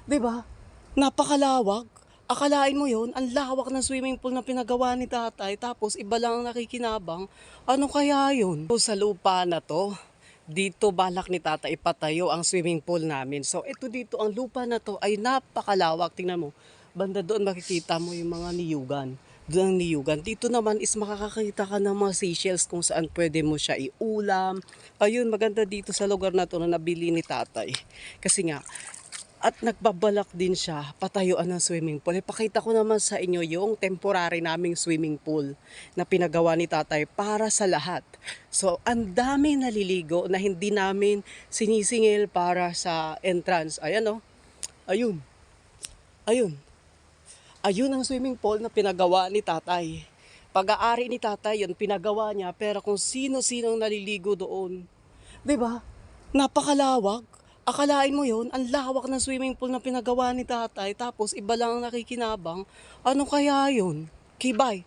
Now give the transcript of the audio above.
'Di ba? Napakalawak. Akalain mo yon, ang lawak ng swimming pool na pinagawa ni tatay tapos iba lang ang nakikinabang. Ano kaya yun? Sa lupa na 'to, dito balak ni tatay ipatayo ang swimming pool namin. So ito dito, ang lupa na 'to ay napakalawak. Tingnan mo, banda doon makikita mo yung mga niyugan. Doon ang niyugan. Dito naman is makakakita ka ng mga seashells kung saan pwede mo siya iulam. Ayun, maganda dito sa lugar na 'to na nabili ni tatay. Kasi nga, at nagbabalak din siya patayuan ng swimming pool. Ipakita ko naman sa inyo yung temporary naming swimming pool na pinagawa ni tatay para sa lahat. So, ang dami naliligo na hindi namin sinisingil para sa entrance. Ayan, oh. Ayun. Ayun. Ayun ang swimming pool na pinagawa ni tatay. Pag-aari ni tatay yun, pinagawa niya, pero kung sino-sinong naliligo doon. 'Di ba? Napakalawak. Akalain mo yon, ang lawak ng swimming pool na pinagawa ni tatay tapos iba lang ang nakikinabang. Ano kaya yun? Kibay.